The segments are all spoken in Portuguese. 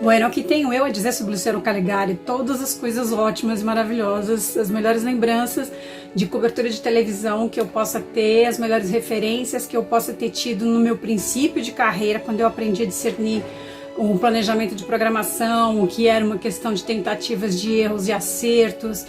Bueno, o que tenho eu a dizer sobre Luciano Calegari? Todas as coisas ótimas e maravilhosas, as melhores lembranças de cobertura de televisão que eu possa ter, as melhores referências que eu possa ter tido no meu princípio de carreira, quando eu aprendi a discernir um planejamento de programação, o que era uma questão de tentativas de erros e acertos,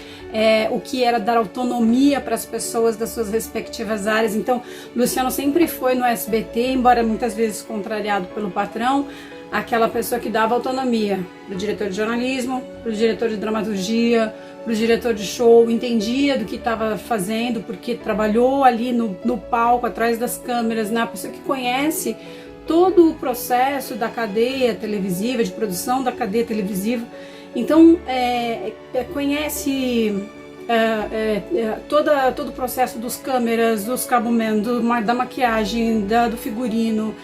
o que era dar autonomia para as pessoas das suas respectivas áreas. Então, Luciano sempre foi no SBT, embora muitas vezes contrariado pelo patrão, aquela pessoa que dava autonomia para o diretor de jornalismo, para o diretor de dramaturgia, para o diretor de show, entendia do que estava fazendo, porque trabalhou ali no palco, atrás das câmeras, né? A pessoa que conhece todo o processo da cadeia televisiva, de produção da cadeia televisiva. Então, conhece todo o processo dos câmeras, dos cabos, da maquiagem, do figurino,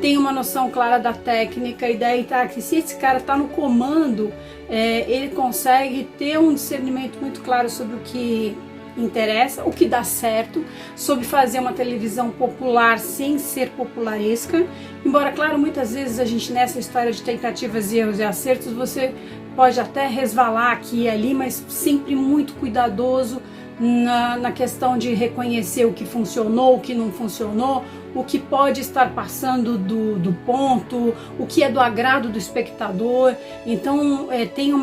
tem uma noção clara da técnica, e daí tá que se esse cara tá no comando, ele consegue ter um discernimento muito claro sobre o que interessa, o que dá certo, sobre fazer uma televisão popular sem ser popularesca. Embora, claro, muitas vezes a gente nessa história de tentativas, erros e acertos, você pode até resvalar aqui e ali, mas sempre muito cuidadoso na questão de reconhecer o que funcionou, o que não funcionou, o que pode estar passando do ponto, o que é do agrado do espectador. Então tem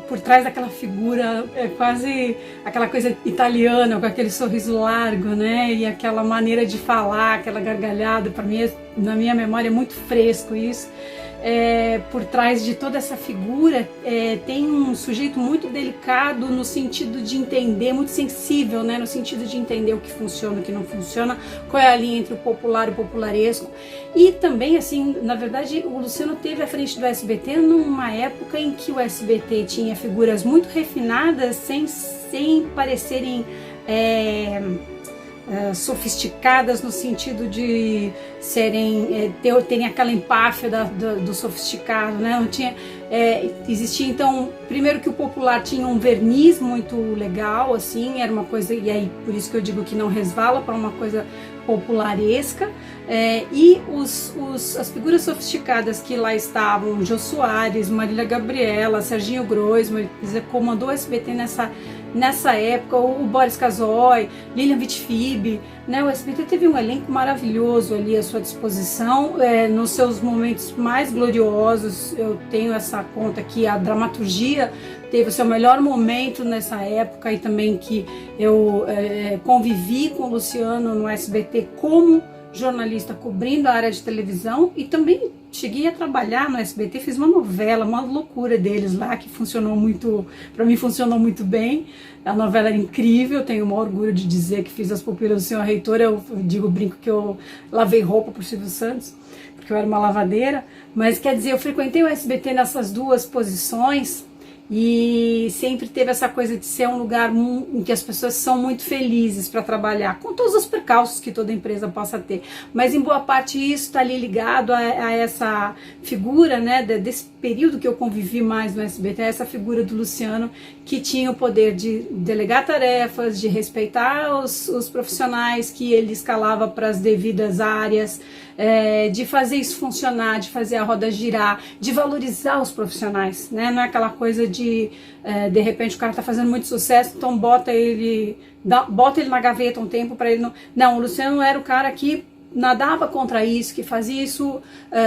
por trás daquela figura, quase aquela coisa italiana, com aquele sorriso largo, né, e aquela maneira de falar, aquela gargalhada. Para mim, na minha memória, é muito fresco isso. Por trás de toda essa figura tem um sujeito muito delicado no sentido de entender, muito sensível, né, no sentido de entender o que funciona, o que não funciona, qual é a linha entre o popular e o popularesco. E também, assim, na verdade, o Luciano teve à frente do SBT numa época em que o SBT tinha figuras muito refinadas, sem parecerem sofisticadas no sentido de terem aquela empáfia do sofisticado, né? Não tinha, existia, então, primeiro que o popular tinha um verniz muito legal, assim, era uma coisa, e aí por isso que eu digo que não resvala para uma coisa popularesca, e as figuras sofisticadas que lá estavam, Jô Soares, Marília Gabriela, Serginho Groisman, comandou o SBT nessa época, o Boris Casoy, Lilian Vitfib, né? O SBT teve um elenco maravilhoso ali à sua disposição, nos seus momentos mais gloriosos. Eu tenho essa conta aqui, a dramaturgia teve o seu melhor momento nessa época, e também que eu convivi com o Luciano no SBT como jornalista cobrindo a área de televisão, e também cheguei a trabalhar no SBT, fiz uma novela, uma loucura deles lá, que funcionou muito, para mim funcionou muito bem. A novela era incrível, tenho o maior orgulho de dizer que fiz As Pupilas do Senhor Reitor. Eu brinco que eu lavei roupa pro Silvio Santos, porque eu era uma lavadeira. Mas quer dizer, eu frequentei o SBT nessas duas posições, e sempre teve essa coisa de ser um lugar em que as pessoas são muito felizes para trabalhar, com todos os precalços que toda empresa possa ter, mas em boa parte isso está ali ligado a essa figura, né, desse período que eu convivi mais no SBT, essa figura do Luciano, que tinha o poder de delegar tarefas, de respeitar os profissionais que ele escalava para as devidas áreas, de fazer isso funcionar, de fazer a roda girar, de valorizar os profissionais, né? Não é aquela coisa de repente o cara tá fazendo muito sucesso, então bota ele na gaveta um tempo para ele não. O Luciano era o cara que nadava contra isso, que fazia isso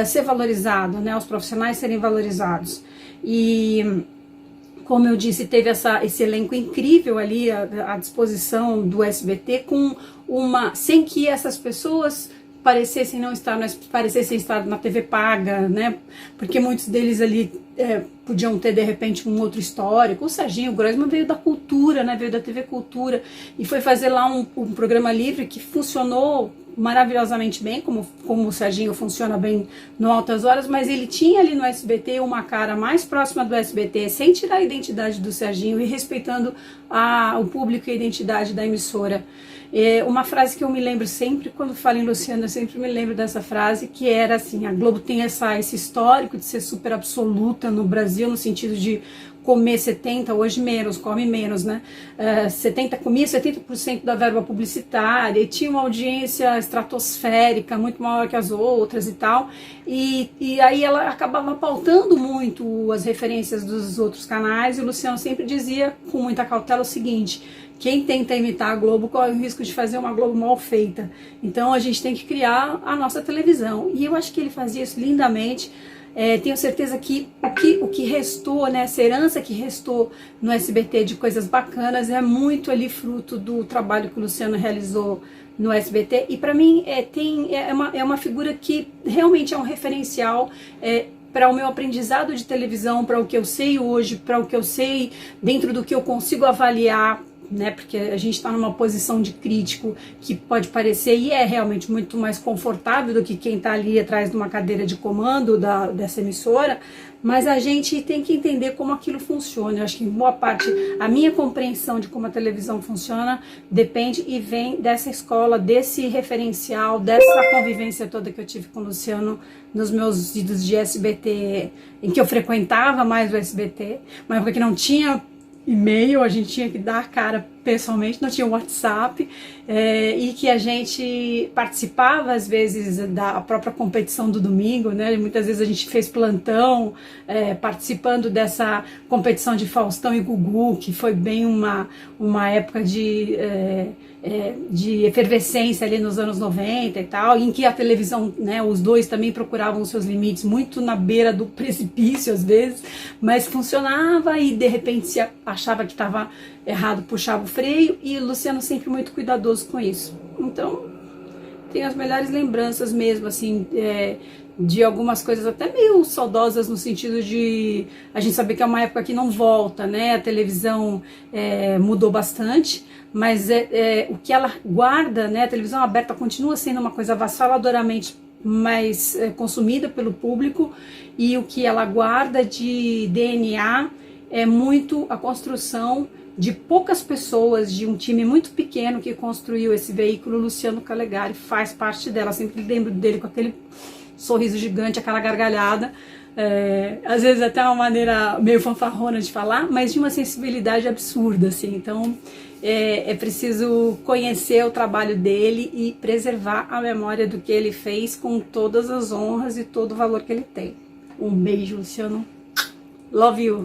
ser valorizado, né? Os profissionais serem valorizados. E como eu disse, teve esse elenco incrível ali à disposição do SBT, sem que essas pessoas parecessem estar na TV paga, né? Porque muitos deles ali podiam ter de repente um outro histórico. O Serginho Groisman veio da cultura, né? Veio da TV Cultura e foi fazer lá um programa livre que funcionou maravilhosamente bem, como o Serginho funciona bem no Altas Horas, mas ele tinha ali no SBT uma cara mais próxima do SBT, sem tirar a identidade do Serginho e respeitando o público e a identidade da emissora. Uma frase que eu me lembro sempre, quando falo em Luciano, eu sempre me lembro dessa frase, que era assim: a Globo tem esse histórico de ser super absoluta no Brasil, no sentido de comer 70%, hoje menos, come menos, né? 70% da verba publicitária, e tinha uma audiência estratosférica, muito maior que as outras e tal, e aí ela acabava pautando muito as referências dos outros canais, e o Luciano sempre dizia, com muita cautela, o seguinte: quem tenta imitar a Globo corre o risco de fazer uma Globo mal feita. Então a gente tem que criar a nossa televisão. E eu acho que ele fazia isso lindamente. Tenho certeza que o que restou, né, essa herança que restou no SBT de coisas bacanas é muito ali fruto do trabalho que o Luciano realizou no SBT. E para mim é uma figura que realmente é um referencial para o meu aprendizado de televisão, para o que eu sei hoje, para o que eu sei dentro do que eu consigo avaliar, né, porque a gente está numa posição de crítico que pode parecer, e é realmente muito mais confortável do que quem está ali atrás de uma cadeira de comando dessa emissora, mas a gente tem que entender como aquilo funciona. Eu acho que em boa parte a minha compreensão de como a televisão funciona depende e vem dessa escola, desse referencial, dessa convivência toda que eu tive com o Luciano nos meus idos de SBT, em que eu frequentava mais o SBT, uma época que não tinha e-mail, a gente tinha que dar a cara pessoalmente, não tinha WhatsApp, e que a gente participava às vezes da própria competição do domingo, né? Muitas vezes a gente fez plantão participando dessa competição de Faustão e Gugu, que foi bem uma época de efervescência ali nos anos 90 e tal, em que a televisão, né, os dois também procuravam os seus limites, muito na beira do precipício às vezes, mas funcionava, e de repente se achava que estava errado, puxava o freio, e o Luciano sempre muito cuidadoso com isso. Então tenho as melhores lembranças mesmo, assim, de algumas coisas até meio saudosas, no sentido de a gente saber que é uma época que não volta, né? A televisão mudou bastante, mas o que ela guarda, né? A televisão aberta continua sendo uma coisa avassaladoramente mais consumida pelo público, e o que ela guarda de DNA é muito a construção de poucas pessoas, de um time muito pequeno que construiu esse veículo. Luciano Calegari faz parte dela. Sempre lembro dele com aquele sorriso gigante, aquela gargalhada, às vezes até uma maneira meio fanfarrona de falar, mas de uma sensibilidade absurda, assim. Então é preciso conhecer o trabalho dele e preservar a memória do que ele fez, com todas as honras e todo o valor que ele tem. Um beijo, Luciano. Love you.